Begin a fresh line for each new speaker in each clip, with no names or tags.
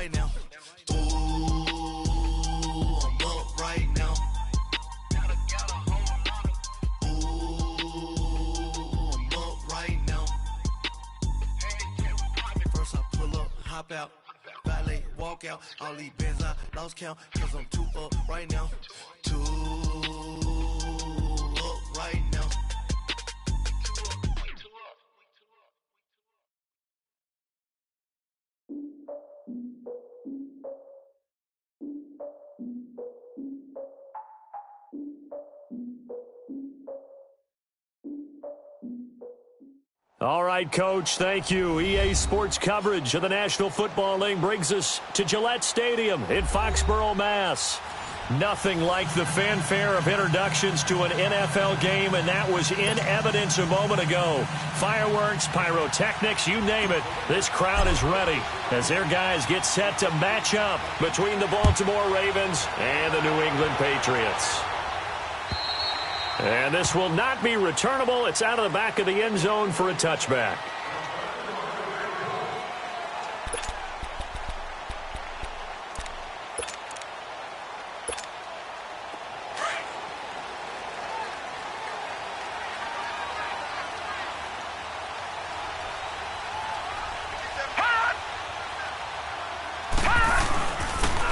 right now. Ooh, I'm up right now. Hop out, valet, walk out, all these bands I lost count, cause I'm too up right now, too up right now.
All right, Coach, thank you. EA Sports coverage of the National Football League brings us to Gillette Stadium in Foxborough, Mass. Nothing like the fanfare of introductions to an NFL game, and that was in evidence a moment ago. Fireworks, pyrotechnics, you name it. This crowd is ready as their guys get set to match up between the Baltimore Ravens and the New England Patriots. And this will not be returnable. It's out of the back of the end zone for a touchback.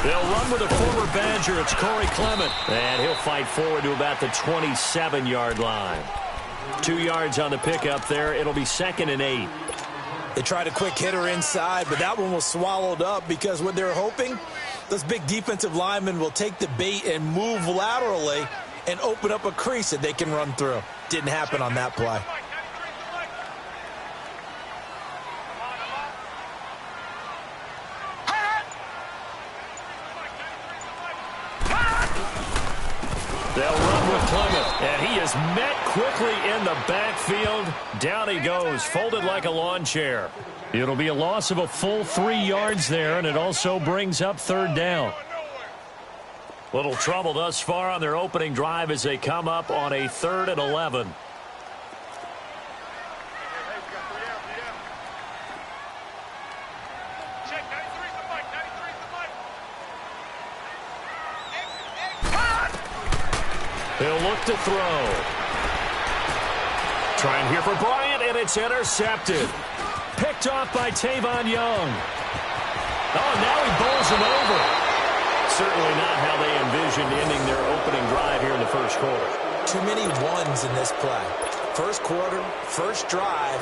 They'll run with a former Badger. It's Corey Clement. And he'll fight forward to about the 27-yard line. 2 yards on the pickup there. It'll be 2nd and 8.
They tried a quick hitter inside, but that one was swallowed up because what they're hoping, those big defensive linemen will take the bait and move laterally and open up a crease that they can run through. Didn't happen on that play.
They'll run with Clement, and he is met quickly in the backfield. Down he goes, folded like a lawn chair. It'll be a loss of a full 3 yards there, and it also brings up 3rd down. Little trouble thus far on their opening drive as they come up on a 3rd and 11. He'll look to throw. Trying here for Bryant, and it's intercepted. Picked off by Tavon Young. Oh, now he bowls him over. Certainly not how they envisioned ending their opening drive here in the first quarter.
Too many ones in this play. First quarter, first drive,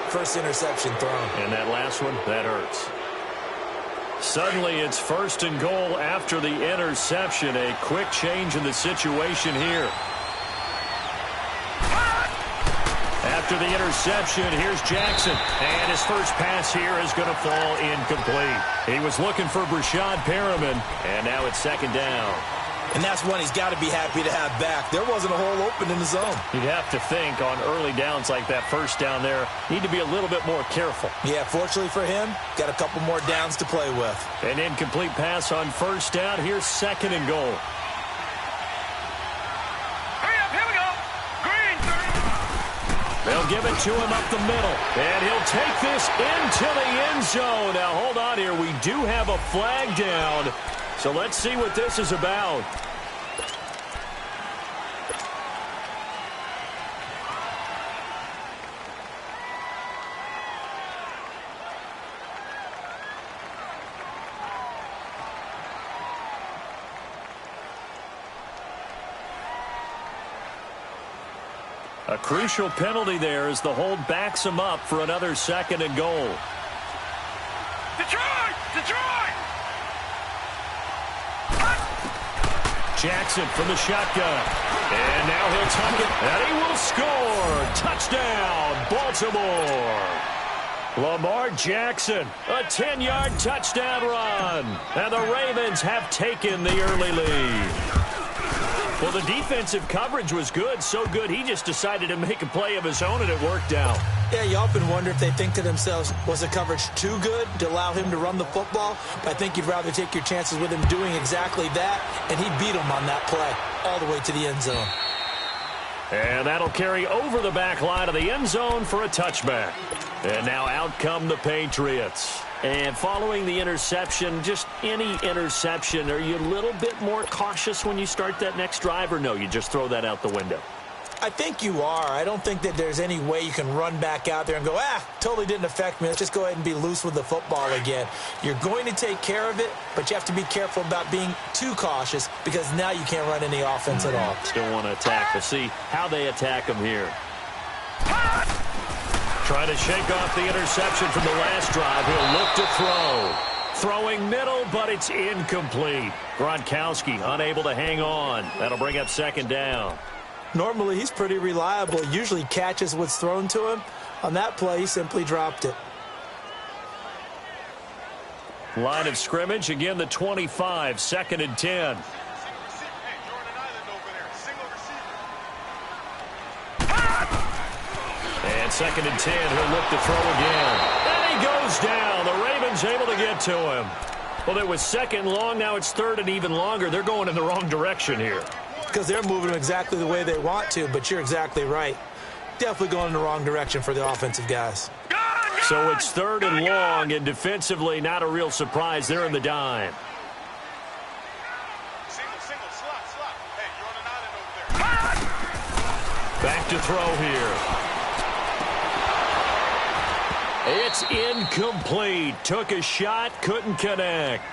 first interception thrown.
And that last one, that hurts. Suddenly it's 1st and goal after the interception. A quick change in the situation here. After the interception, here's Jackson. And his first pass here is going to fall incomplete. He was looking for Brashad Perriman, and now it's 2nd down.
And that's one he's got to be happy to have back. There wasn't a hole open in the zone.
You'd have to think on early downs like that first down there, need to be a little bit more careful.
Yeah, fortunately for him, got a couple more downs to play with.
An incomplete pass on 1st down. Here's 2nd and goal.
Here we go. Green.
They'll give it to him up the middle. And he'll take this into the end zone. Now, hold on here. We do have a flag down. So let's see what this is about. A crucial penalty there as the hold backs him up for another 2nd and goal.
Detroit! Detroit!
Jackson from the shotgun. And now he'll tuck it, and he will score. Touchdown, Baltimore. Lamar Jackson, a 10-yard touchdown run. And the Ravens have taken the early lead. Well, the defensive coverage was good, so good he just decided to make a play of his own, and it worked out.
Yeah, you often wonder if they think to themselves, was the coverage too good to allow him to run the football? But I think you'd rather take your chances with him doing exactly that, and he beat him on that play all the way to the end zone.
And that'll carry over the back line of the end zone for a touchback. And now out come the Patriots. And following the interception, just any interception, are you a little bit more cautious when you start that next drive, or no, you just throw that out the window?
I think you are. I don't think that there's any way you can run back out there and go, totally didn't affect me. Let's just go ahead and be loose with the football again. You're going to take care of it, but you have to be careful about being too cautious because now you can't run any offense at all.
Still want to attack. We'll see how they attack them here. Trying to shake off the interception from the last drive. He'll look to throw. Throwing middle, but it's incomplete. Gronkowski unable to hang on. That'll bring up second down.
Normally, he's pretty reliable. Usually catches what's thrown to him. On that play, he simply dropped it.
Line of scrimmage, again the 25, 2nd and 10. And 2nd and 10, he'll look to throw again. And he goes down. The Ravens able to get to him. Well, it was 2nd long, now it's 3rd and even longer. They're going in the wrong direction here.
Because they're moving exactly the way they want to, but you're exactly right. Definitely going in the wrong direction for the offensive guys.
So it's 3rd and long, and defensively, not a real surprise. They're in the dime.
Slot. Hey, you're on an island over there.
Back to throw here. It's incomplete. Took a shot, couldn't connect.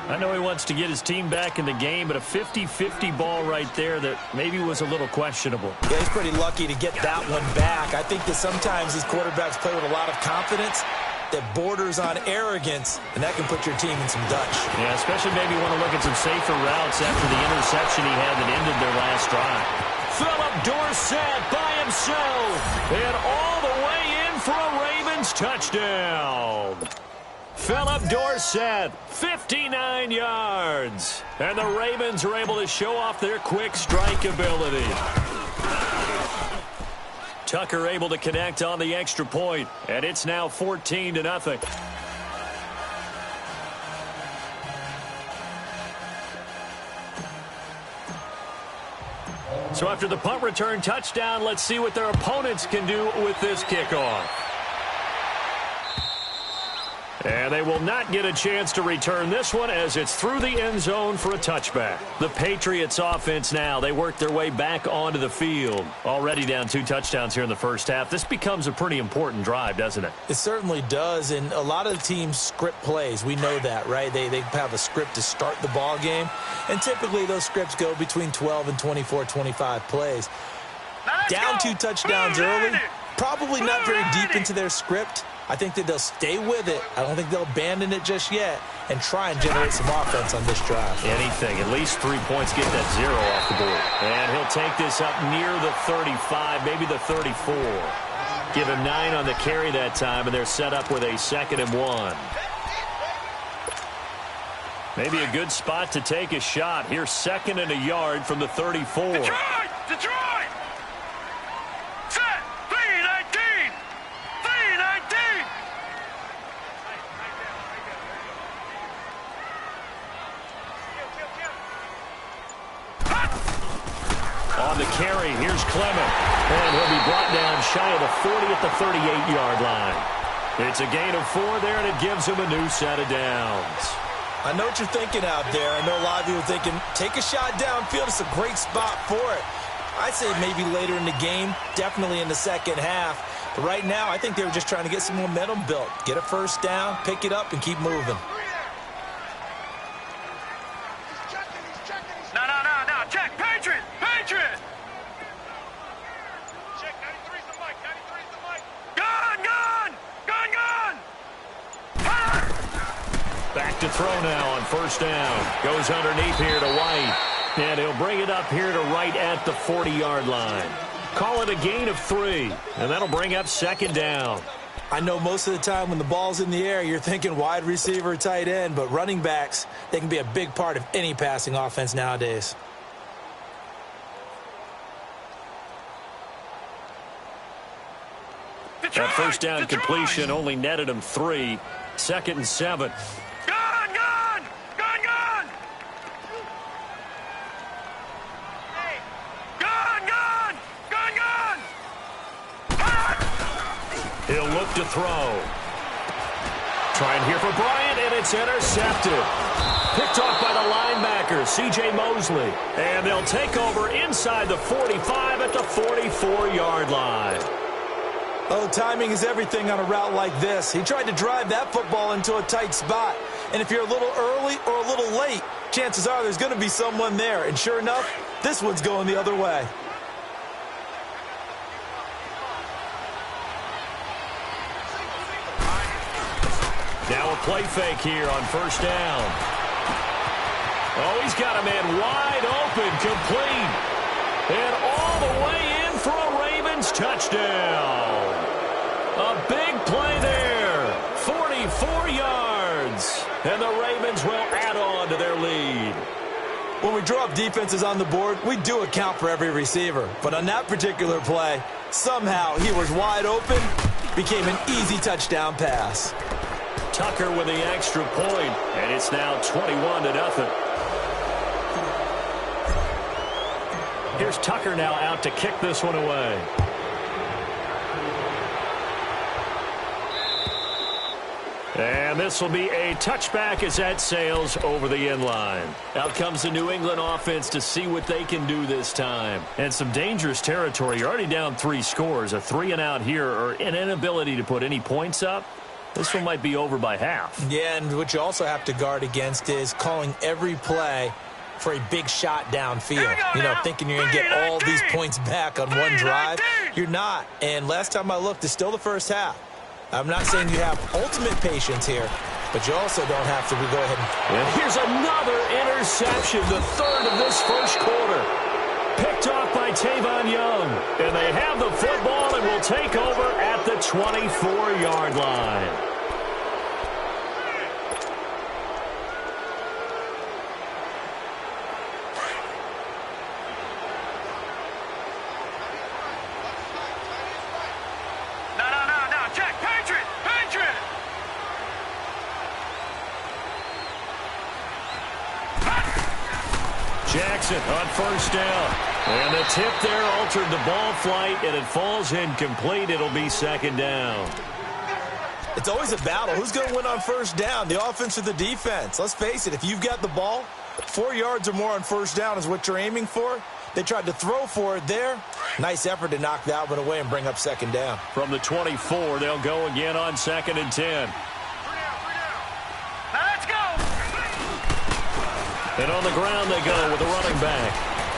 I know he wants to get his team back in the game, but a 50-50 ball right there that maybe was a little questionable.
Yeah, he's pretty lucky to get that one back. I think that sometimes these quarterbacks play with a lot of confidence that borders on arrogance, and that can put your team in some Dutch.
Yeah, especially maybe want to look at some safer routes after the interception he had that ended their last drive. Philip Dorsett by himself, and all the way in for a Ravens touchdown. Philip Dorsett, 59 yards. And the Ravens are able to show off their quick strike ability. Tucker able to connect on the extra point, and it's now 14-0. So after the punt return touchdown, let's see what their opponents can do with this kickoff. And they will not get a chance to return this one as it's through the end zone for a touchback. The Patriots offense now, they work their way back onto the field. Already down 2 touchdowns here in the first half. This becomes a pretty important drive, doesn't it?
It certainly does, and a lot of the teams script plays. We know that, right? They have a script to start the ball game, and typically those scripts go between 12 and 24, 25 plays. Down 2 touchdowns early, probably not very deep into their script. I think that they'll stay with it. I don't think they'll abandon it just yet and try and generate some offense on this drive.
Anything. At least 3 points, get that 0 off the board. And he'll take this up near the 35, maybe the 34. Give him 9 on the carry that time, and they're set up with a 2nd and 1. Maybe a good spot to take a shot. Here's 2nd and a yard from the 34.
Detroit! Set! 3-19! 3-19!
On the carry, here's Clement. And he'll be brought down shy of the 40 at the 38-yard line. It's a gain of 4 there, and it gives him a new set of downs.
I know what you're thinking out there. I know a lot of you are thinking, take a shot downfield. It's a great spot for it. I'd say maybe later in the game, definitely in the second half. But right now, I think they were just trying to get some momentum built. Get a first down, pick it up, and keep moving.
No. Check. Patriot! Check. 93's the mic. 93's the mic. Gun!
Back to throw now on first down. Goes underneath here to White. And he'll bring it up here to right at the 40-yard line. Call it a gain of 3. And that'll bring up 2nd down.
I know most of the time when the ball's in the air, you're thinking wide receiver, tight end. But running backs, they can be a big part of any passing offense nowadays.
That first down completion only netted him 3. 2nd and 7.
Gun!
He'll look to throw. Trying here for Bryant, and it's intercepted. Picked off by the linebacker, C.J. Mosley. And they'll take over inside the 45 at the 44-yard line.
Oh, timing is everything on a route like this. He tried to drive that football into a tight spot. And if you're a little early or a little late, chances are there's going to be someone there. And sure enough, this one's going the other way.
Now a play fake here on first down. Oh, he's got a man wide open, complete. And all the way in for a Ravens touchdown. A big play there. 44 yards. And the Ravens will add on to their lead.
When we draw up defenses on the board, we do account for every receiver. But on that particular play, somehow he was wide open, became an easy touchdown pass.
Tucker with the extra point, and it's now 21-0. Here's Tucker now out to kick this one away. And this will be a touchback as that sails over the end line. Out comes the New England offense to see what they can do this time. And some dangerous territory. You're already down 3 scores. A 3-and-out here, or an inability to put any points up. This one might be over by half.
Yeah, and what you also have to guard against is calling every play for a big shot downfield. You know, thinking you're going to get all these points back on one drive. You're not. And last time I looked, it's still the first half. I'm not saying you have ultimate patience here, but you also don't have to go ahead
and here's another interception, the third of this first quarter. Picked off by Tavon Young. And they have the football and will take over at the 24-yard line. Jackson on first down. And the tip there altered the ball flight, and it falls incomplete. It'll be second down.
It's always a battle. Who's going to win on first down, the offense or the defense? Let's face it, if you've got the ball, 4 yards or more on first down is what you're aiming for. They tried to throw for it there. Nice effort to knock that one away and bring up second down.
From the 24, they'll go again on 2nd and 10. And on the ground they go with the running back.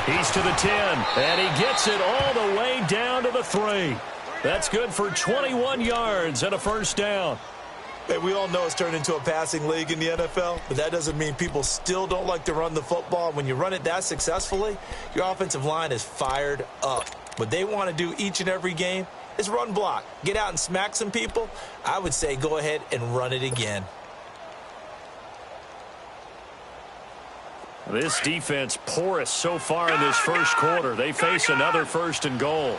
He's to the 10, and he gets it all the way down to the 3. That's good for 21 yards and a first down.
Hey, we all know it's turned into a passing league in the NFL, but that doesn't mean people still don't like to run the football. When you run it that successfully, your offensive line is fired up. What they want to do each and every game is run block. Get out and smack some people. I would say go ahead and run it again.
This defense porous so far in this first quarter. They face another 1st and goal.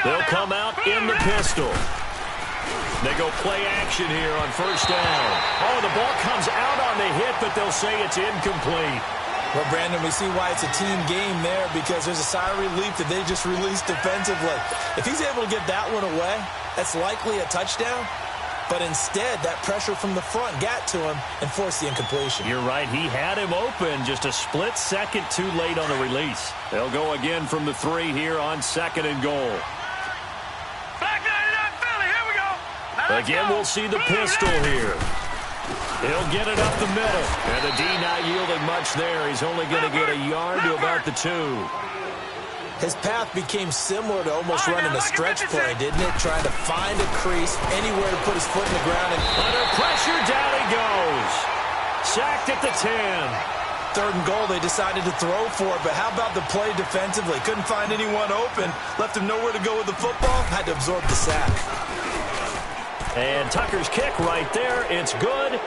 They'll come out in the pistol. They go play action here on first down. Oh, the ball comes out on the hit, but they'll say it's incomplete.
Well, Brandon, we see why it's a team game there, because there's a sigh of relief that they just released defensively. If he's able to get that one away, that's likely a touchdown. But instead, that pressure from the front got to him and forced the incompletion.
You're right. He had him open, just a split second too late on the release. They'll go again from the 3 here on 2nd and goal. Again, we'll see the pistol here. He'll get it up the middle. And the D not yielding much there. He's only going to get a yard to about the 2.
His path became similar to almost running a stretch play, didn't it? Trying to find a crease, anywhere to put his foot in the ground. And
under pressure, down he goes. Sacked at the 10.
3rd and goal, they decided to throw for it. But how about the play defensively? Couldn't find anyone open. Left him nowhere to go with the football. Had to absorb the sack.
And Tucker's kick right there. It's good.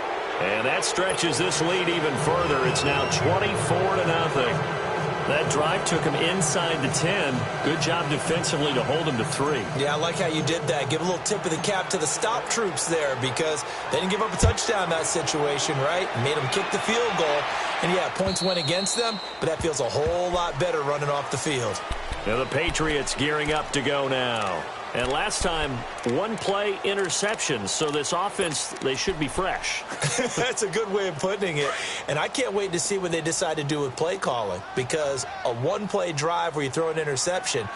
And that stretches this lead even further. It's now 24-0. That drive took him inside the 10. Good job defensively to hold him to 3.
Yeah, I like how you did that. Give a little tip of the cap to the stop troops there, because they didn't give up a touchdown in that situation, right? Made them kick the field goal. And, yeah, points went against them, but that feels a whole lot better running off the field.
Now the Patriots gearing up to go now. And last time, one play interception. So this offense, they should be fresh.
That's a good way of putting it. And I can't wait to see what they decide to do with play calling, because a one-play drive where you throw an interception,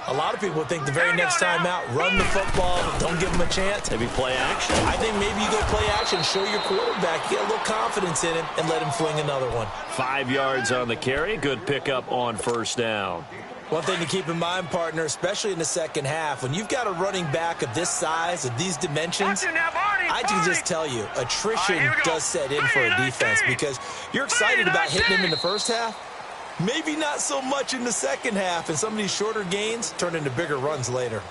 a lot of people think the very next time out, run the football, don't give them a chance.
Maybe play action.
I think maybe you go play action, show your quarterback, get a little confidence in him, and let him fling another one.
5 yards on the carry. Good pickup on first down.
One thing to keep in mind, partner, especially in the second half, when you've got a running back of this size, of these dimensions, I can just tell you, attrition does set in for a defense, because you're excited about hitting him in the first half. Maybe not so much in the second half, and some of these shorter gains turn into bigger runs later.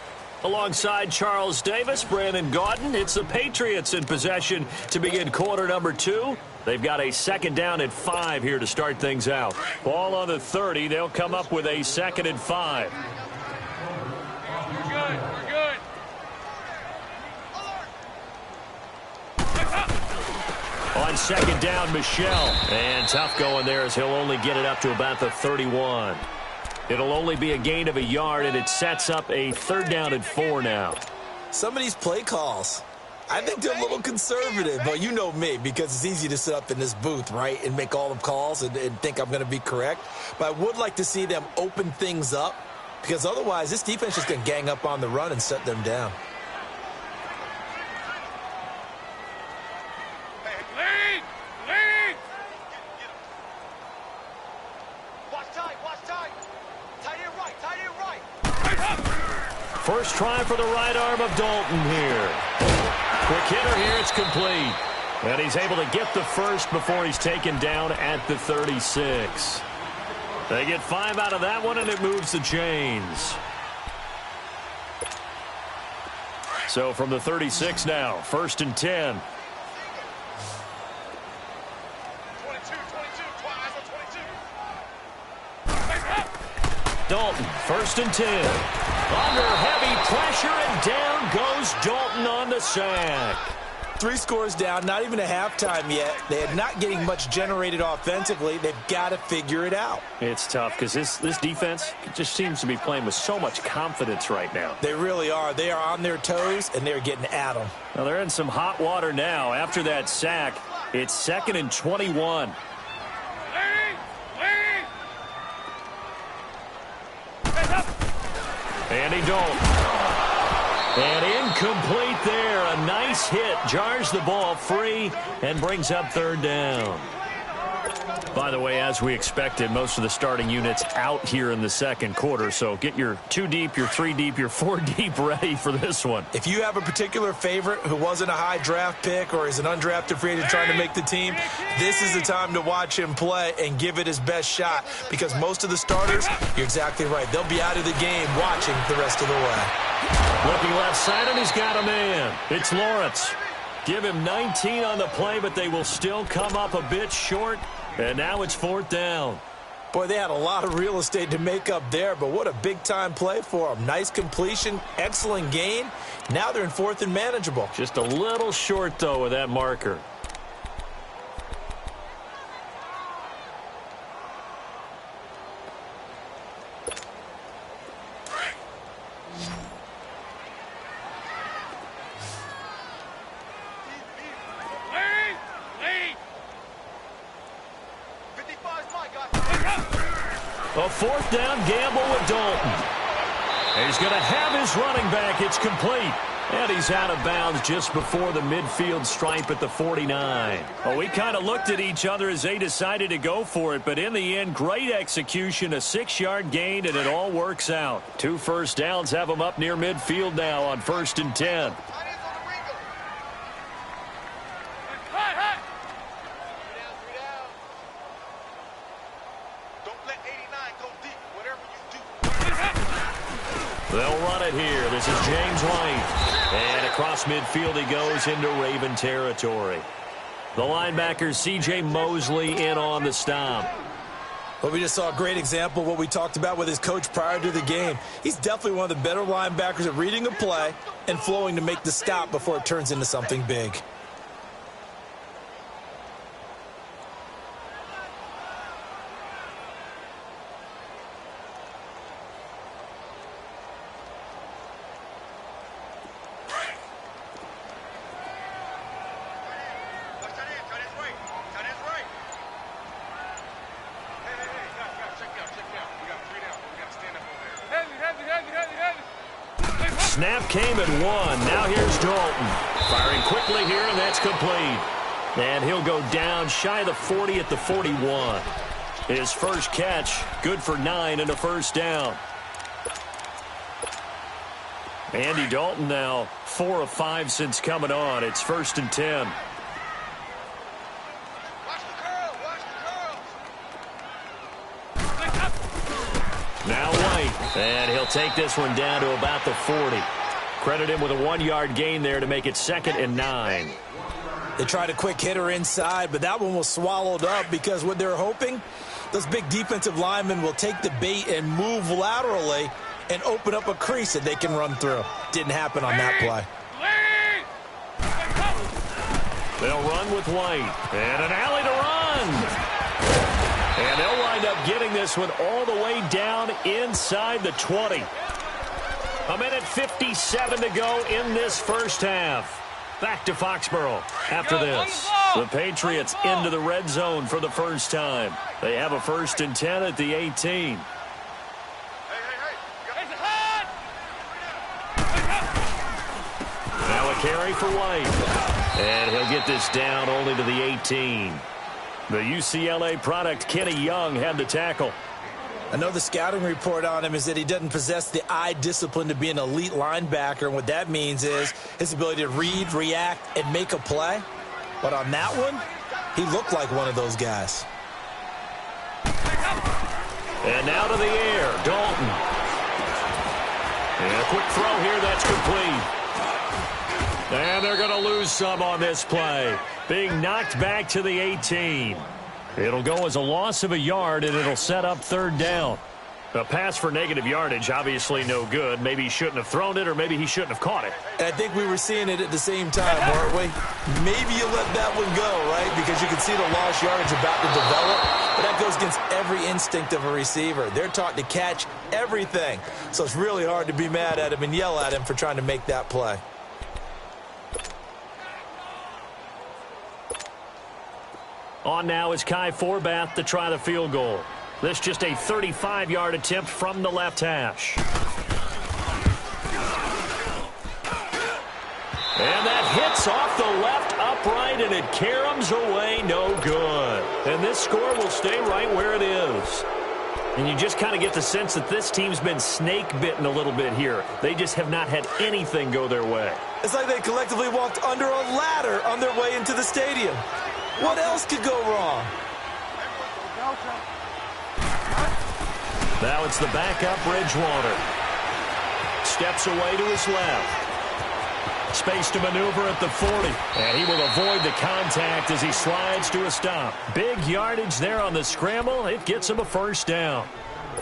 Alongside Charles Davis, Brandon Gaudin, it's the Patriots in possession to begin quarter number 2. They've got a second down at 5 here to start things out. Ball on the 30. They'll come up with a 2nd and 5.
We're good. We're good.
On second down, Michelle. And tough going there as he'll only get it up to about the 31. It'll only be a gain of a yard, and it sets up a 3rd down and 4 now.
Some of these play calls, I think they're a little conservative, but you know me, because it's easy to sit up in this booth, right, and make all the calls and think I'm going to be correct. But I would like to see them open things up, because otherwise this defense is going to gang up on the run and set them down.
Lead! Lead! Watch tight, watch tight. Tight end right, tight end right.
First try for the right arm of Dalton here. Quick hitter here, it's complete. And he's able to get the first before he's taken down at the 36. They get 5 out of that one, and it moves the chains. So from the 36 now, 1st and 10.
22, eyes on 22.
Dalton, 1st and 10. Under heavy pressure, and down goes Dalton on the sack.
3 scores down, not even a halftime yet. They are not getting much generated offensively. They've got to figure it out.
It's tough because this defense just seems to be playing with so much confidence right now.
They really are. They are on their toes, and they're getting at them.
Now they're in some hot water now. After that sack, it's 2nd and 21. Andy Dalton. And incomplete there. A nice hit. Jars the ball free and brings up 3rd down. By the way, as we expected, most of the starting units out here in the second quarter. So get your 2 deep, your 3 deep, your 4 deep ready for this one.
If you have a particular favorite who wasn't a high draft pick or is an undrafted free agent trying to make the team, this is the time to watch him play and give it his best shot, because most of the starters, you're exactly right, they'll be out of the game watching the rest of the way.
Looking left side, and he's got a man. It's Lawrence. Give him 19 on the play, but they will still come up a bit short. And now it's 4th down.
Boy, they had a lot of real estate to make up there, but what a big-time play for them. Nice completion, excellent gain. Now they're in 4th and manageable.
Just a little short, though, with that marker. A 4th down gamble with Dalton. He's going to have his running back. It's complete. And he's out of bounds just before the midfield stripe at the 49. Well, we kind of looked at each other as they decided to go for it. But in the end, great execution, a 6-yard gain, and it all works out. 2 first downs have them up near midfield now on 1st and 10. They'll run it here. This is James White. And across midfield he goes into Raven territory. The linebacker C.J. Mosley in on the stop.
Well, we just saw a great example of what we talked about with his coach prior to the game. He's definitely one of the better linebackers at reading a play and flowing to make the stop before it turns into something big.
Snap came at 1. Now here's Dalton. Firing quickly here, and that's complete. And he'll go down shy of the 40 at the 41. His first catch, good for 9 and a first down. Andy Dalton now 4 of 5 since coming on. It's 1st and 10. Now White, and he'll take this one down to about the 40. Credit him with a 1-yard gain there to make it 2nd and 9.
They tried a quick hitter inside, but that one was swallowed up because what they're hoping, those big defensive linemen will take the bait and move laterally and open up a crease that they can run through. Didn't happen on that play.
They'll run with White, and an alley to run. And they'll wind up getting this one all the way down inside the 20. 1:57 to go in this first half. Back to Foxborough after this. The Patriots into the red zone for the first time. They have a 1st and 10 at the 18. Now a carry for White. And he'll get this down only to the 18. The UCLA product, Kenny Young, had the tackle.
I know the scouting report on him is that he doesn't possess the eye discipline to be an elite linebacker, and what that means is his ability to read, react, and make a play. But on that one, he looked like one of those guys.
And now to the air, Dalton. And a quick throw here, that's complete. And they're going to lose some on this play. Being knocked back to the 18. It'll go as a loss of a yard, and it'll set up 3rd down. A pass for negative yardage, obviously no good. Maybe he shouldn't have thrown it, or maybe he shouldn't have caught it.
And I think we were seeing it at the same time, weren't we? Maybe you let that one go, right? Because you can see the lost yardage about to develop. But that goes against every instinct of a receiver. They're taught to catch everything. So it's really hard to be mad at him and yell at him for trying to make that play.
On now is Kai Forbath to try the field goal. This just a 35-yard attempt from the left hash. And that hits off the left upright, and it caroms away, no good. And this score will stay right where it is. And you just kind of get the sense that this team's been snake-bitten a little bit here. They just have not had anything go their way.
It's like they collectively walked under a ladder on their way into the stadium. What else could go wrong?
Now it's the backup, Bridgewater. Steps away to his left. Space to maneuver at the 40. And he will avoid the contact as he slides to a stop. Big yardage there on the scramble. It gets him a 1st down.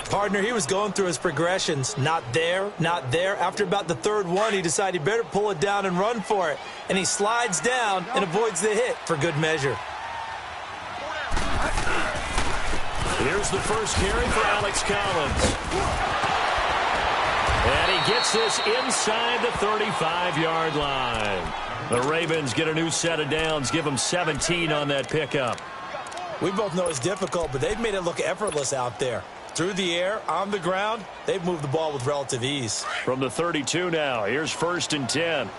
Partner, he was going through his progressions. Not there, not there. After about the 3rd one, he decided he better pull it down and run for it. And he slides down and avoids the hit for good measure.
Here's the first carry for Alex Collins. And he gets this inside the 35-yard line. The Ravens get a new set of downs, give them 17 on that pickup.
We both know it's difficult, but they've made it look effortless out there. Through the air, on the ground, they've moved the ball with relative ease.
From the 32 now, here's 1st and 10.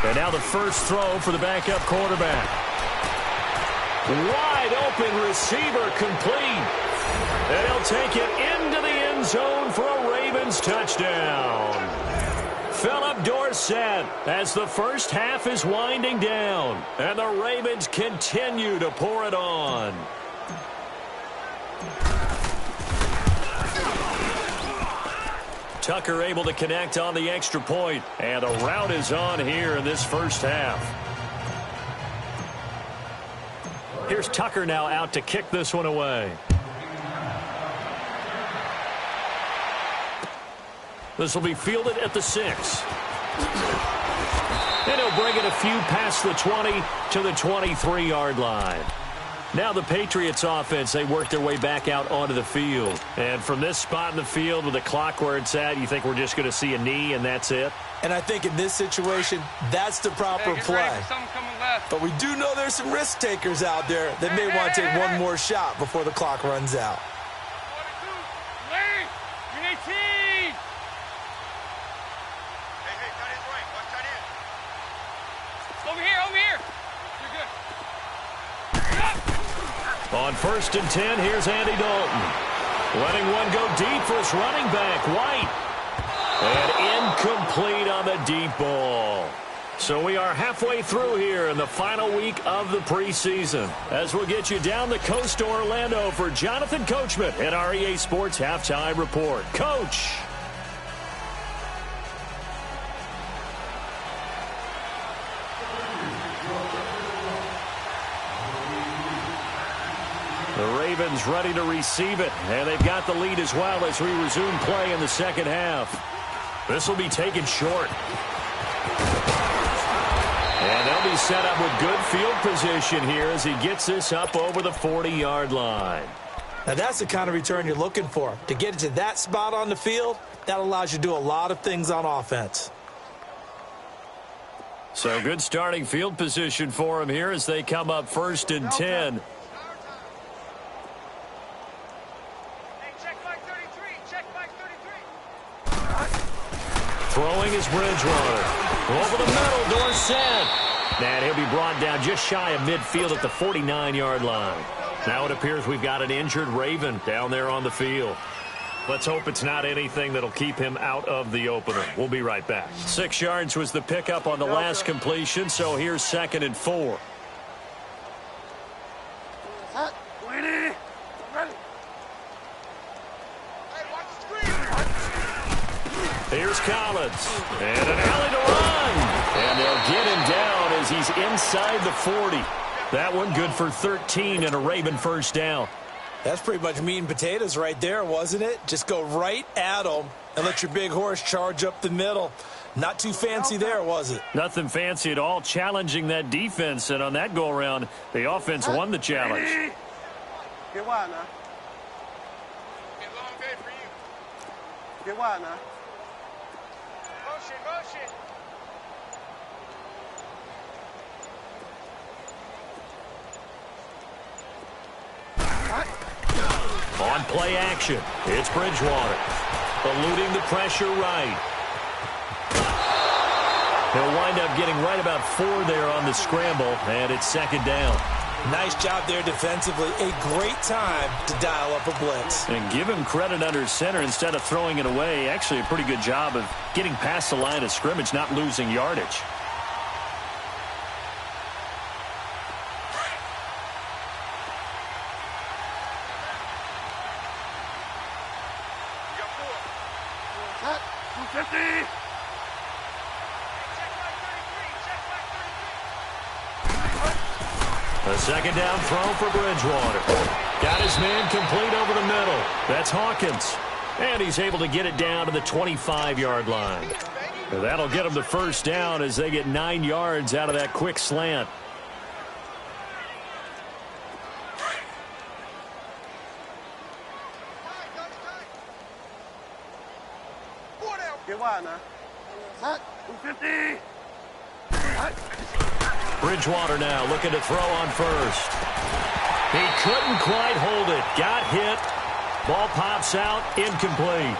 And now the first throw for the backup quarterback. Wide open receiver complete. And he'll take it into the end zone for a Ravens touchdown. Philip Dorsett as the first half is winding down. And the Ravens continue to pour it on. Tucker able to connect on the extra point. And the route is on here in this first half. Here's Tucker now out to kick this one away. This will be fielded at the 6. And he'll bring it a few past the 20 to the 23-yard line. Now the Patriots offense, they work their way back out onto the field. And from this spot in the field with the clock where it's at, you think we're just going to see a knee and that's it?
And I think in this situation, that's the proper play. But we do know there's some risk takers out there that may want to take one more shot before the clock runs out.
On 1st and 10, here's Andy Dalton. Letting one go deep for his running back, White. And incomplete on the deep ball. So we are halfway through here in the final week of the preseason. As we'll get you down the coast to Orlando for Jonathan Coachman at our EA Sports Halftime Report. Coach. The Ravens ready to receive it, and they've got the lead as well as we resume play in the second half. This will be taken short. And they'll be set up with good field position here as he gets this up over the 40-yard line.
Now that's the kind of return you're looking for. To get it to that spot on the field, that allows you to do a lot of things on offense.
So good starting field position for him here as they come up 1st and 10. Throwing is Bridgewater. Over the middle, Dorsett. And he'll be brought down just shy of midfield at the 49-yard line. Now it appears we've got an injured Raven down there on the field. Let's hope it's not anything that'll keep him out of the opener. We'll be right back. 6 yards was the pickup on the last completion, so here's 2nd and 4. Here's Collins, and an alley to run, and they'll get him down as he's inside the 40. That one good for 13 and a Raven first down.
That's pretty much meat and potatoes right there, wasn't it? Just go right at him and let your big horse charge up the middle. Not too fancy there, was it?
Nothing fancy at all, challenging that defense, and on that go-around, the offense won the challenge.
Get wide now.
It's a long day for you.
Get wide now.
Motion.
On play action, it's Bridgewater. Eluding the pressure right. He'll wind up getting right about 4 there on the scramble, and it's 2nd down.
Nice job there defensively. A great time to dial up a blitz.
And give him credit under center instead of throwing it away. Actually a pretty good job of getting past the line of scrimmage, not losing yardage. A 2nd down throw for Bridgewater. Got his man complete over the middle. That's Hawkins. And he's able to get it down to the 25-yard line. That'll get him the first down as they get 9 yards out of that quick slant.
Get wide now.
250.
Bridgewater now looking to throw on first. He couldn't quite hold it. Got hit. Ball pops out. Incomplete.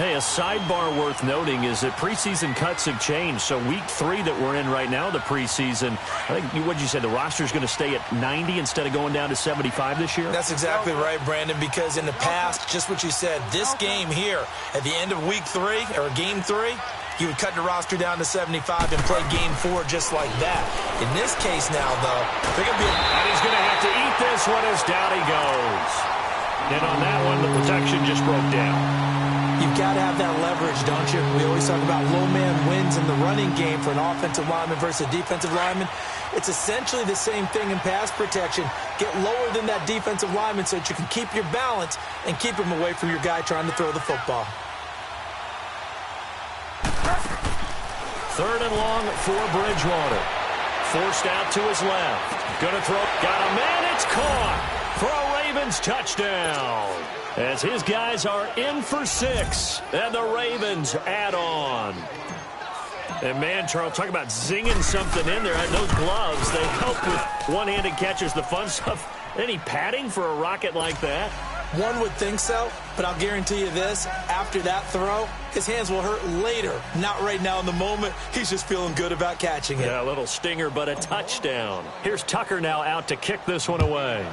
Hey, a sidebar worth noting is that preseason cuts have changed. So week 3 that we're in right now, the preseason, I think, what'd you say, the roster's going to stay at 90 instead of going down to 75 this year?
That's exactly right, Brandon, because in the past, just what you said, this game here, at the end of week 3, or game 3, you would cut the roster down to 75 and play game 4 just like that. In this case now, though, they're going to be...
And he's going to have to eat this one as down he goes. And on that one, the protection just broke down.
You've got to have that leverage, don't you? We always talk about low man wins in the running game for an offensive lineman versus a defensive lineman. It's essentially the same thing in pass protection. Get lower than that defensive lineman so that you can keep your balance and keep him away from your guy trying to throw the football.
3rd and long for Bridgewater. Forced out to his left. Gonna throw. Got a man. It's caught for a Ravens touchdown. As his guys are in for 6. And the Ravens add on. And man, Charles, talk about zinging something in there. Those gloves, they help with one-handed catches, the fun stuff. Any padding for a rocket like that?
One would think so, but I'll guarantee you this, after that throw, his hands will hurt later. Not right now in the moment. He's just feeling good about catching it.
Yeah, a little stinger, but a touchdown. Here's Tucker now out to kick this one away.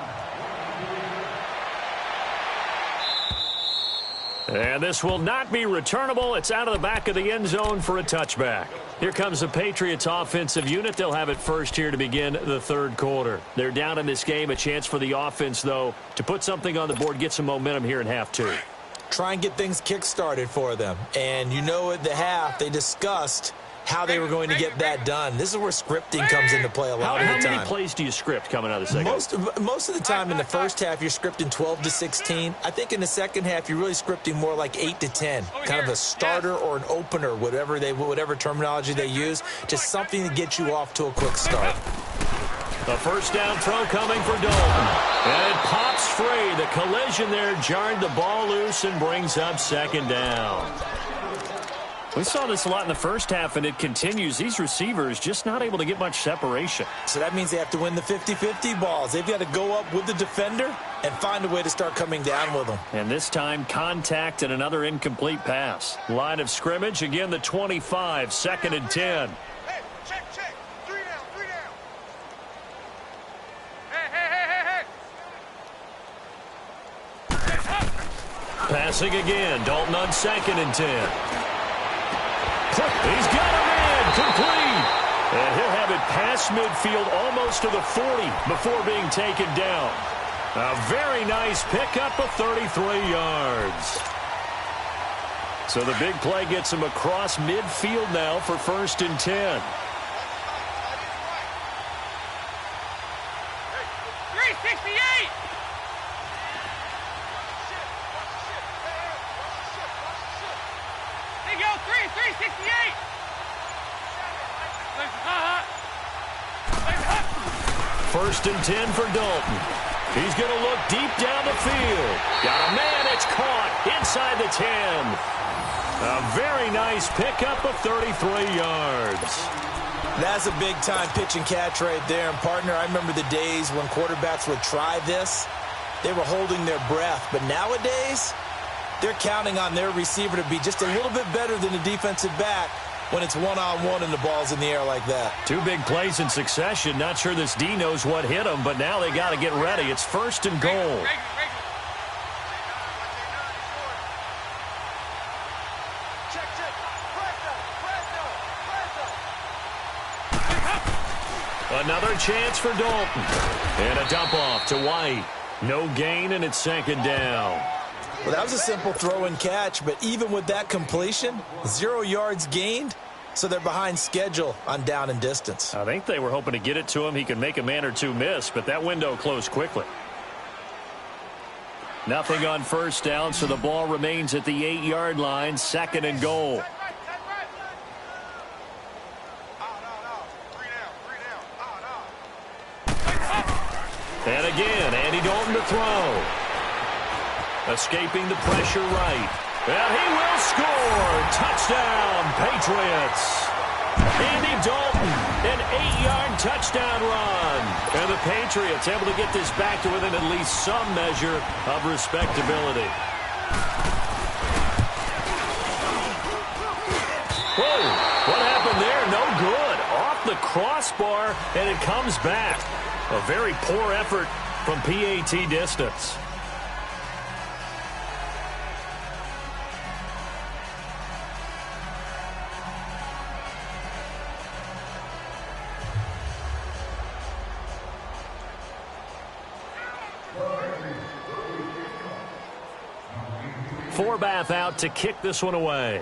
And this will not be returnable. It's out of the back of the end zone for a touchback. Here comes the Patriots offensive unit. They'll have it first here to begin the third quarter. They're down in this game. A chance for the offense, though, to put something on the board, get some momentum here in half two.
Try and get things kick-started for them. And you know at the half, they discussed how they were going to get that done. This is where scripting comes into play a lot of the time.
How many plays do you script coming out of the second?
Most of the time in the first half, you're scripting 12 to 16. I think in the second half, you're really scripting more like 8 to 10. Kind of a starter or an opener, whatever terminology they use. Just something to get you off to a quick start.
A first down throw coming for Dalton. And it pops free. The collision there jarred the ball loose and brings up second down. We saw this a lot in the first half, and it continues. These receivers just not able to get much separation.
So that means they have to win the 50-50 balls. They've got to go up with the defender and find a way to start coming down with them.
And this time, contact and another incomplete pass. Line of scrimmage, again, the 25, 2nd and 10.
Hey, check. 3 down. Hey.
Passing again, Dalton on 2nd and 10. He's got him in, complete. And he'll have it past midfield almost to the 40 before being taken down. A very nice pickup of 33 yards. So the big play gets him across midfield now for 1st and 10.
368. They go 368.
1st and 10 for Dalton. He's going to look deep down the field. Got a man. It's caught inside the 10. A very nice pickup of 33 yards.
That's a big-time pitch and catch right there. And, partner, I remember the days when quarterbacks would try this. They were holding their breath. But nowadays, they're counting on their receiver to be just a little bit better than the defensive back when it's one-on-one and the ball's in the air like that.
2 big plays in succession. Not sure this D knows what hit him, but now they got to get ready. It's 1st and goal. Another chance for Dalton. And a dump off to White. No gain, and it's 2nd down.
Well, that was a simple throw and catch, but even with that completion, 0 yards gained, so they're behind schedule on down and distance.
I think they were hoping to get it to him. He could make a man or two miss, but that window closed quickly. Nothing on 1st down, so the ball remains at the 8-yard line, 2nd and goal. And again, Andy Dalton to throw. Escaping the pressure right. And he will score. Touchdown, Patriots. Andy Dalton, an 8-yard touchdown run. And the Patriots able to get this back to within at least some measure of respectability. Whoa, what happened there? No good. Off the crossbar, and it comes back. A very poor effort from PAT distance. Forbath out to kick this one away.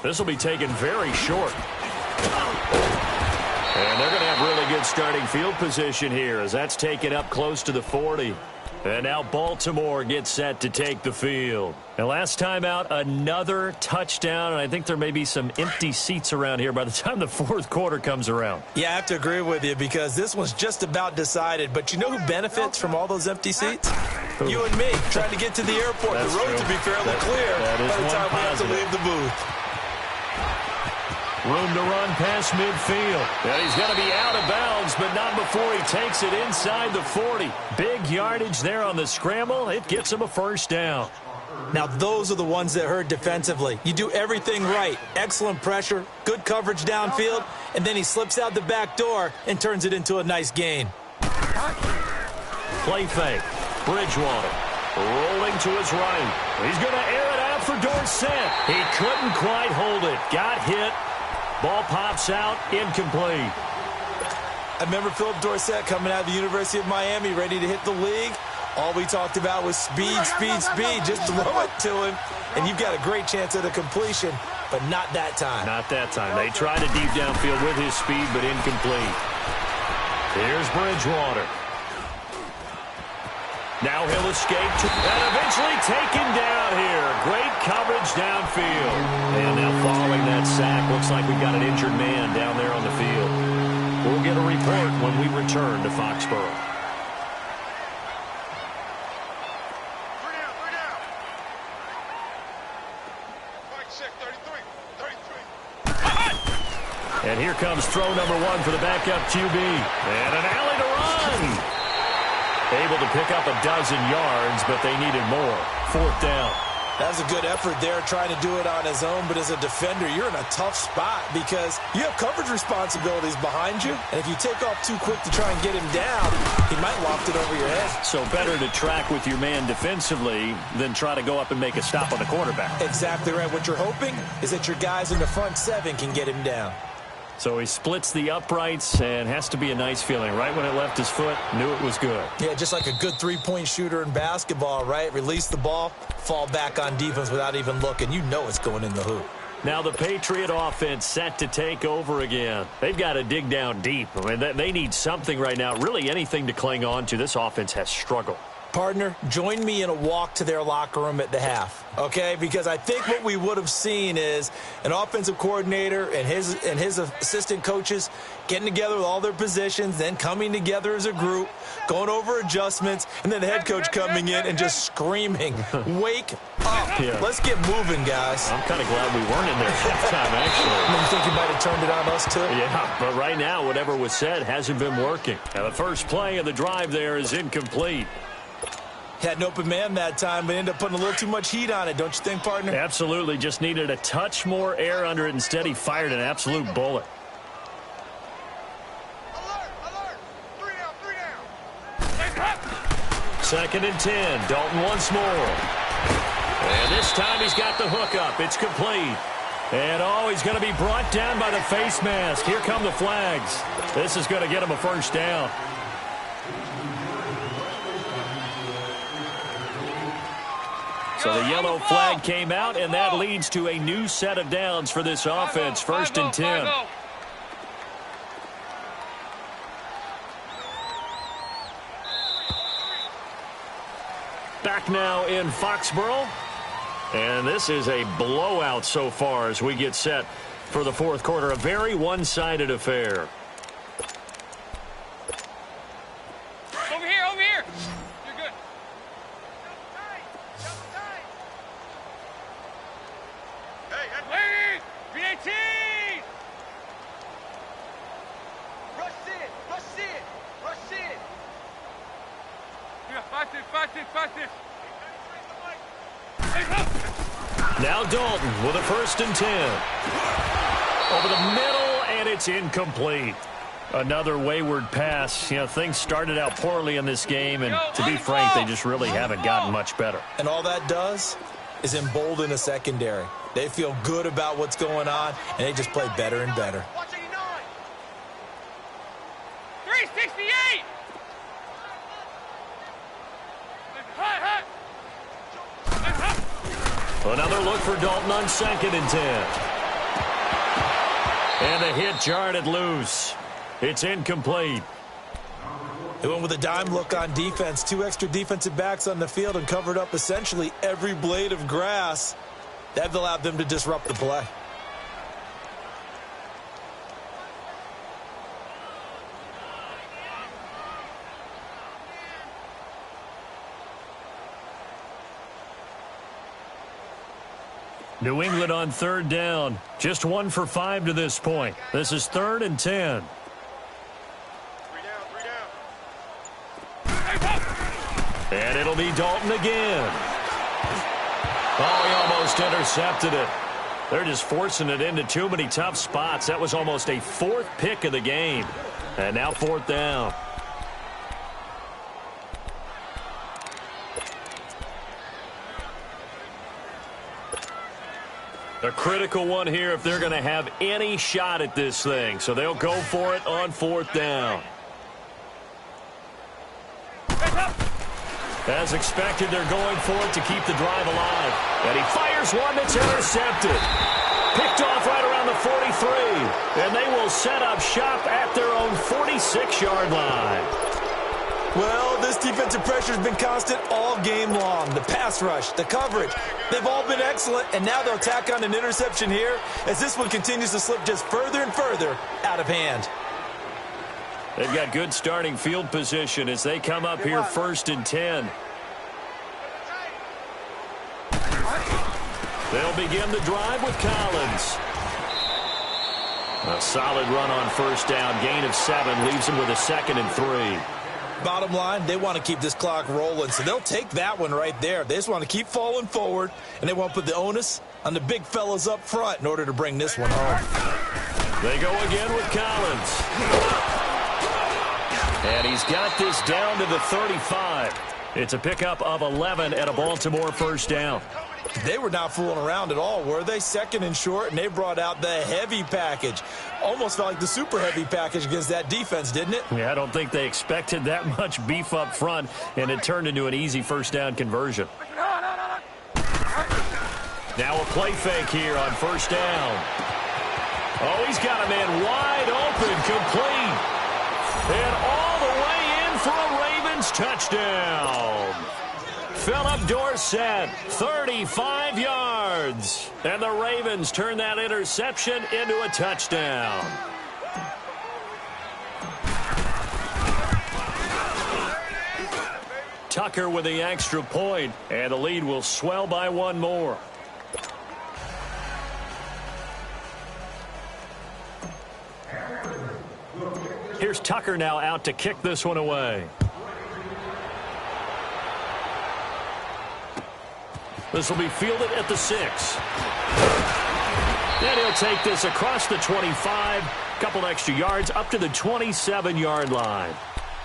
This will be taken very short. And they're going to have really good starting field position here as that's taken up close to the 40. And now Baltimore gets set to take the field. And last time out, another touchdown, and I think there may be some empty seats around here by the time the 4th quarter comes around.
Yeah, I have to agree with you because this one's just about decided. But you know who benefits from all those empty seats?
Ooh.
You and me, trying to get to the airport.
That's
the road
true.
to be fairly clear
that is
by the
one
time we have to
positive.
leave the booth.
Room to run past midfield. And he's going to be out of bounds, but not before he takes it inside the 40. Big yardage there on the scramble. It gets him a first down.
Now, those are the ones that hurt defensively. You do everything right. Excellent pressure, good coverage downfield, and then he slips out the back door and turns it into a nice gain.
Play fake. Bridgewater rolling to his right. He's going to air it out for Dorsett. He couldn't quite hold it. Got hit. Ball pops out. Incomplete.
I remember Philip Dorsett coming out of the University of Miami, ready to hit the league. All we talked about was speed, speed, speed. Just throw it to him, and you've got a great chance at a completion, but not that time.
Not that time. They tried a deep downfield with his speed, but incomplete. Here's Bridgewater. Now he'll escape and eventually taken down here. Great coverage downfield. And now following that sack, looks like we've got an injured man down there on the field. We'll get a report when we return to Foxborough. And here comes throw number 1 for the backup QB. And an alley to run. Able to pick up a dozen yards, but they needed more. 4th down.
That was a good effort there, trying to do it on his own. But as a defender, you're in a tough spot because you have coverage responsibilities behind you. And if you take off too quick to try and get him down, he might loft it over your head.
So better to track with your man defensively than try to go up and make a stop on the quarterback.
Exactly right. What you're hoping is that your guys in the front 7 can get him down.
So he splits the uprights, and has to be a nice feeling. Right when it left his foot, knew it was good.
Yeah, just like a good three-point shooter in basketball, right? Release the ball, fall back on defense without even looking. You know it's going in the hoop.
Now the Patriot offense set to take over again. They've got to dig down deep. I mean, they need something right now, really anything to cling on to. This offense has struggled.
Partner, join me in a walk to their locker room at the half, okay? Because I think what we would have seen is an offensive coordinator and his assistant coaches getting together with all their positions, then coming together as a group, going over adjustments, and then the head coach coming in and just screaming, wake up.
Yeah.
Let's get moving, guys.
I'm kind of glad we weren't in there halftime, actually.
You think you might have turned it on us, too?
Yeah, but right now, whatever was said hasn't been working. Now, the first play of the drive there is incomplete.
Had an open man that time, but ended up putting a little too much heat on it, don't you think, partner?
Absolutely. Just needed a touch more air under it. Instead, he fired an absolute bullet.
Alert, alert. 3 down, 3 down.
2nd and 10. Dalton once more. And this time he's got the hook up. It's complete. And, he's going to be brought down by the face mask. Here come the flags. This is going to get him a first down. So the yellow flag came out, and that leads to a new set of downs for this offense. 1st and 10. Back now in Foxborough. And this is a blowout so far as we get set for the 4th quarter. A very one-sided affair.
Over here, over here. You're good. Hey, BAT! Rush it, rush it, rush it. Yeah, fight this.
Now Dalton with a 1st and 10. Over the middle, and it's incomplete. Another wayward pass. You know, things started out poorly in this game, and to be frank, they just really haven't gotten much better.
And all that does is embolden a secondary. They feel good about what's going on, and they just play better and better.
368!
Another look for Dalton on 2nd and 10. And the hit jarred it loose. It's incomplete.
They went with a dime look on defense. 2 extra defensive backs on the field and covered up essentially every blade of grass. That allowed them to disrupt the play.
New England on third down. Just 1 for 5 to this point. This is 3rd and 10.
3 down.
And it'll be Dalton again. Oh, he almost intercepted it. They're just forcing it into too many tough spots. That was almost a 4th pick of the game. And now 4th down. A critical one here if they're going to have any shot at this thing. So they'll go for it on 4th down. As expected, they're going for it to keep the drive alive. And he fires one that's intercepted. Picked off right around the 43. And they will set up shop at their own 46-yard line.
Well, this defensive pressure has been constant all game long. The pass rush, the coverage, they've all been excellent, and now they'll tack on an interception here as this one continues to slip just further and further out of hand.
They've got good starting field position as they come up here 1st and 10. They'll begin the drive with Collins. A solid run on 1st down. Gain of 7 leaves them with a 2nd and 3.
Bottom line, they want to keep this clock rolling, so they'll take that one right there. They just want to keep falling forward, and they want to put the onus on the big fellas up front in order to bring this one home.
They go again with Collins. And he's got this down to the 35. It's a pickup of 11 at a Baltimore 1st down.
They were not fooling around at all, were they? 2nd and short, and they brought out the heavy package. Almost felt like the super heavy package against that defense, didn't it?
Yeah, I don't think they expected that much beef up front, and it turned into an easy 1st down conversion. Now a play fake here on 1st down. Oh, he's got a man wide open, complete. And all the way in for a Ravens touchdown. Philip Dorsett, 35 yards. And the Ravens turn that interception into a touchdown. Tucker with the extra point, and the lead will swell by 1 more. Here's Tucker now out to kick this one away. This will be fielded at the 6. And he'll take this across the 25. Couple extra yards up to the 27-yard line.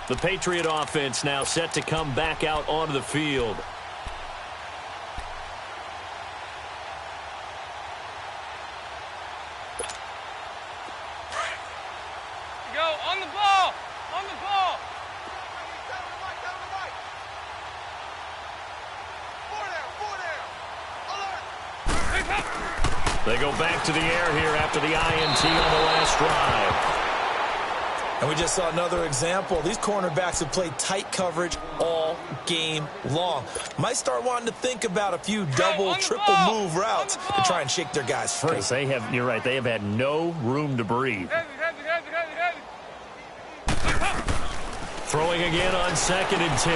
The Patriot offense now set to come back out onto the field.
Go on the ball. On the ball.
They go back to the air here after the INT on the last drive.
And we just saw another example. These cornerbacks have played tight coverage all game long. Might start wanting to think about a few double, triple move routes to try and shake their guys free.
They have, you're right, they have had no room to breathe.
Heavy.
Throwing again on 2nd and 10.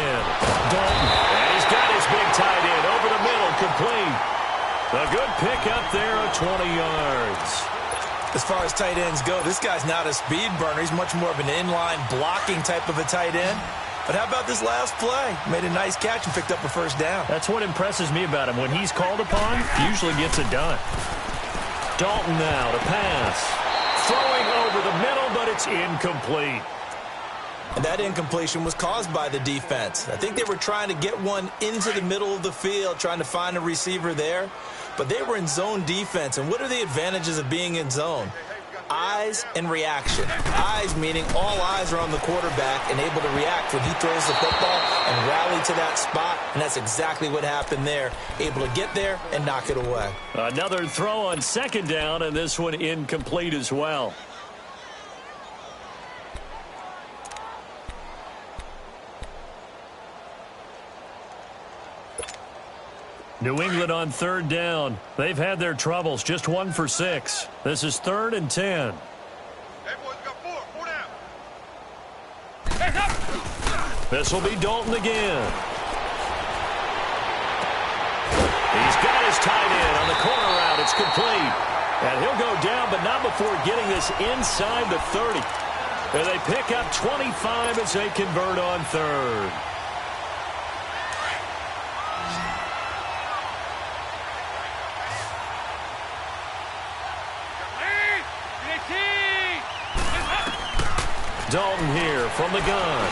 Dalton, and he's got his big tight end over the middle, complete. A good pick up there at 20 yards.
As far as tight ends go, this guy's not a speed burner. He's much more of an inline blocking type of a tight end. But how about this last play? Made a nice catch and picked up a 1st down.
That's what impresses me about him. When he's called upon, he usually gets it done. Dalton now to pass. Throwing over the middle, but it's incomplete.
And that incompletion was caused by the defense. I think they were trying to get one into the middle of the field, trying to find a receiver there. But they were in zone defense. And what are the advantages of being in zone? Eyes and reaction. Eyes meaning all eyes are on the quarterback and able to react when he throws the football and rally to that spot. And that's exactly what happened there. Able to get there and knock it away.
Another throw on 2nd down, and this one incomplete as well. New England on 3rd down. They've had their troubles. Just 1 for 6. This is 3rd and 10.
Hey, boys, got 4 down.
This will be Dalton again. He's got his tight end on the corner route. complete. And he'll go down, but not before getting this inside the 30. And they pick up 25 as they convert on third. Dalton here from the gun.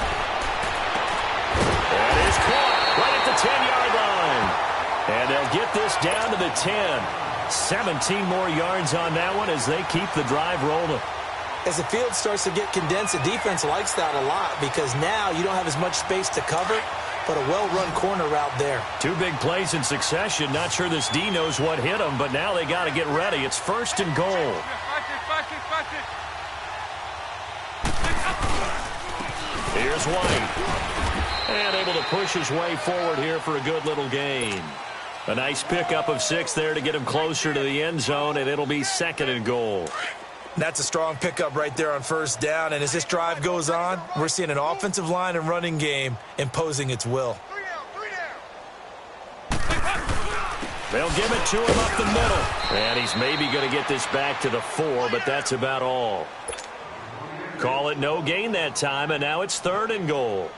And is caught right at the 10-yard line. And they'll get this down to the 10. 17 more yards on that one as they keep the drive rolling.
As the field starts to get condensed, the defense likes that a lot because now you don't have as much space to cover, but a well-run corner route there. Two big plays in succession. Not sure this D knows what hit them, but now they got to get ready. It's first and goal. Here's White. And able to push his way forward here for a good little gain. A nice pickup of 6 there to get him closer to the end zone, and it'll be second and goal. That's a strong pickup right there on first down, and as this drive goes on, we're seeing an offensive line and running game imposing its will. They'll give it to him up the middle. And he's maybe going to get this back to the 4, but that's about all. Call it no gain that time, and now it's third and goal.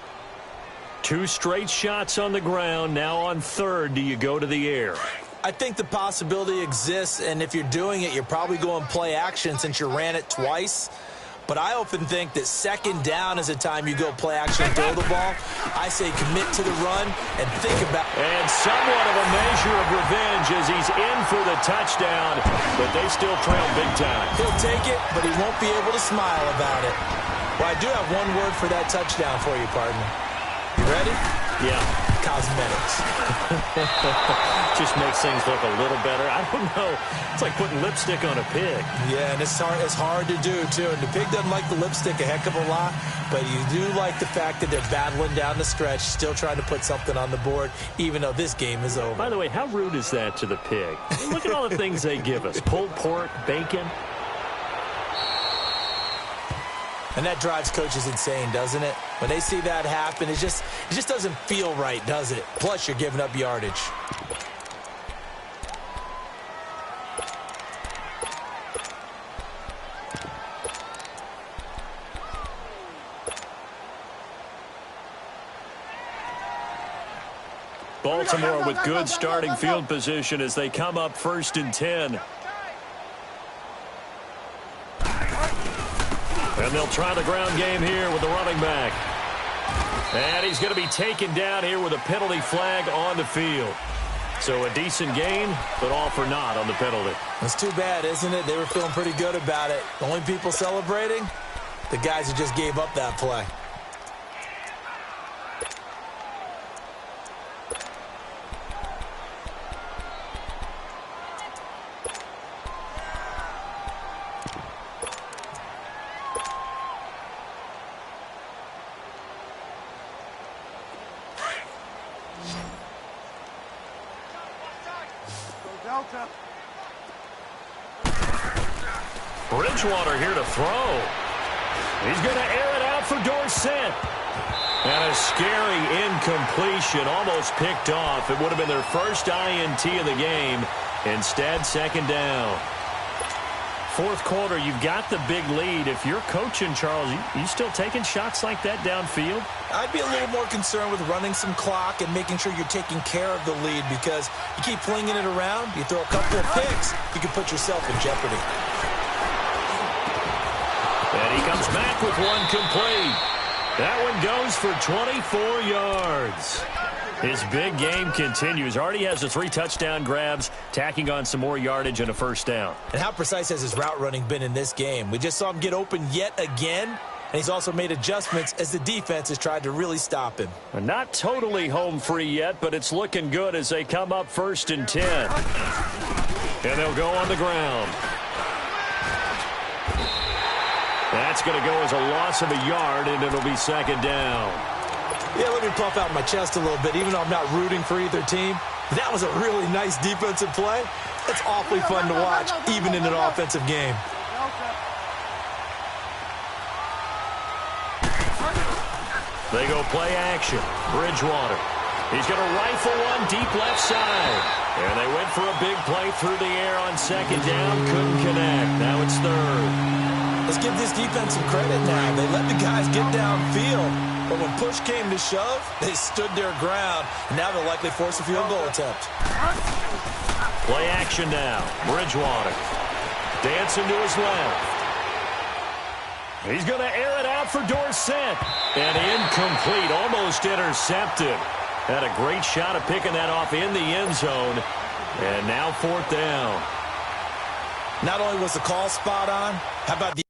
2 straight shots on the ground. Now on third, do you go to the air? I think the possibility exists, and if you're doing it, you're probably going play action since you ran it twice. But I often think that second down is the time you go play action and throw the ball. I say commit to the run and think about... And somewhat of a measure of revenge as he's in for the touchdown, but they still trail big time. He'll take it, but he won't be able to smile about it. Well, I do have one word for that touchdown for you, partner. You ready? Yeah. Cosmetics. Just makes things look a little better. I don't know. It's like putting lipstick on a pig. Yeah, and it's hard to do, too. And the pig doesn't like the lipstick a heck of a lot, but you do like the fact that they're battling down the stretch, still trying to put something on the board, even though this game is over. By the way, how rude is that to the pig? Look at all the things they give us. Pulled pork, bacon. And that drives coaches insane, doesn't it? When they see that happen, it just doesn't feel right, does it? Plus, you're giving up yardage. Baltimore with good starting field position as they come up first and 10. And they'll try the ground game here with the running back. And he's going to be taken down here with a penalty flag on the field. So a decent gain, but all for naught on the penalty. That's too bad, isn't it? They were feeling pretty good about it. The only people celebrating? The guys who just gave up that play. Bridgewater here to throw. He's going to air it out for Dorsett. And a scary incompletion, almost picked off. It would have been their first INT of the game. Instead, second down. Fourth quarter, you've got the big lead. If you're coaching, Charles, you still taking shots like that downfield? I'd be a little more concerned with running some clock and making sure you're taking care of the lead, because you keep flinging it around, you throw a couple of picks, you can put yourself in jeopardy. And he comes back with one complete. That one goes for 24 yards. His big game continues. Already has the 3 touchdown grabs, tacking on some more yardage and a first down. And how precise has his route running been in this game? We just saw him get open yet again, and he's also made adjustments as the defense has tried to really stop him. Not totally home free yet, but it's looking good as they come up first and 10. And they'll go on the ground. That's going to go as a loss of a yard, and it'll be second down. Yeah, let me puff out my chest a little bit, even though I'm not rooting for either team. That was a really nice defensive play. It's awfully fun to watch, even in an offensive game. They go play action. Bridgewater.
He's going to rifle one deep left side. And they went for a big play through the air on second down. Couldn't connect. Now it's third.
Let's give this defense some credit now. They let the guys get downfield. But when push came to shove, they stood their ground. And now they'll likely force a field goal attempt.
Play action now. Bridgewater dancing to his left. He's going to air it out for Dorsett. And incomplete, almost intercepted. Had a great shot of picking that off in the end zone. And now fourth down.
Not only was the call spot on, how about the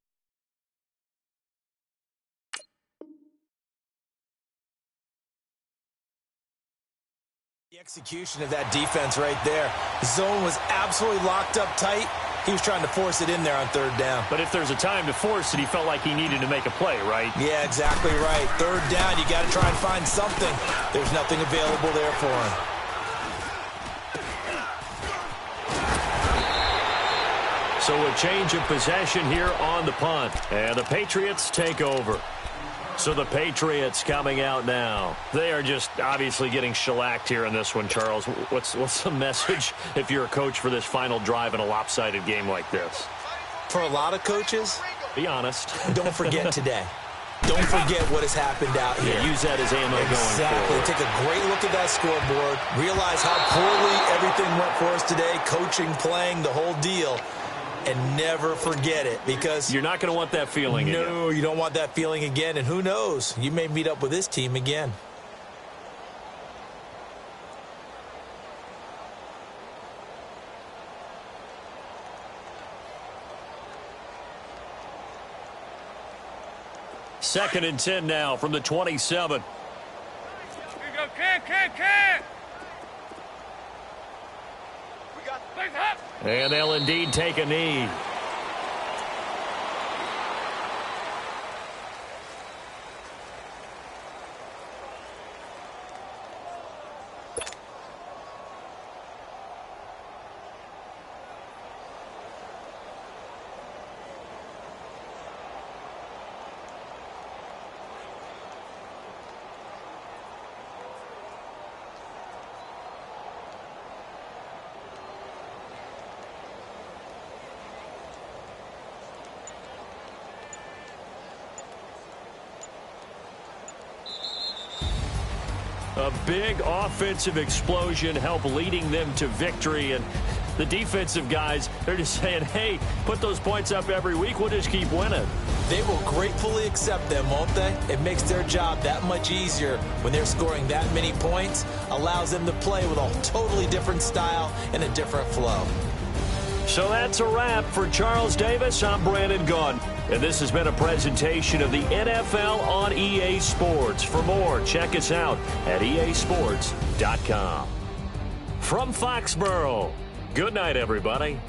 execution of that defense right there? The zone was absolutely locked up tight. He was trying to force it in there on third down.
But if there's a time to force it, he felt like he needed to make a play, right?
Yeah, exactly right. Third down, you got to try and find something. There's nothing available there for him.
So a change of possession here on the punt. And the Patriots take over. So the Patriots coming out now. They are just obviously getting shellacked here in this one, Charles. What's the message if you're a coach for this final drive in a lopsided game like this?
For a lot of coaches,
be honest.
Don't forget today. Don't forget what has happened out here.
Yeah, use that as ammo going forward.
Take a great look at that scoreboard. Realize how poorly everything went for us today. Coaching, playing, the whole deal. And never forget it, because
you're not going to want that feeling again.
No, you don't want that feeling again. And who knows? You may meet up with this team again.
Second and 10 now from the 27.
Here you go, kick.
And they'll indeed take a knee. A big offensive explosion helped leading them to victory. And the defensive guys, they're just saying, hey, put those points up every week. We'll just keep winning.
They will gratefully accept them, won't they? It makes their job that much easier when they're scoring that many points. Allows them to play with a totally different style and a different flow.
So that's a wrap for Charles Davis. I'm Brandon Gunn. And this has been a presentation of the NFL on EA Sports. For more, check us out at easports.com. From Foxborough, good night, everybody.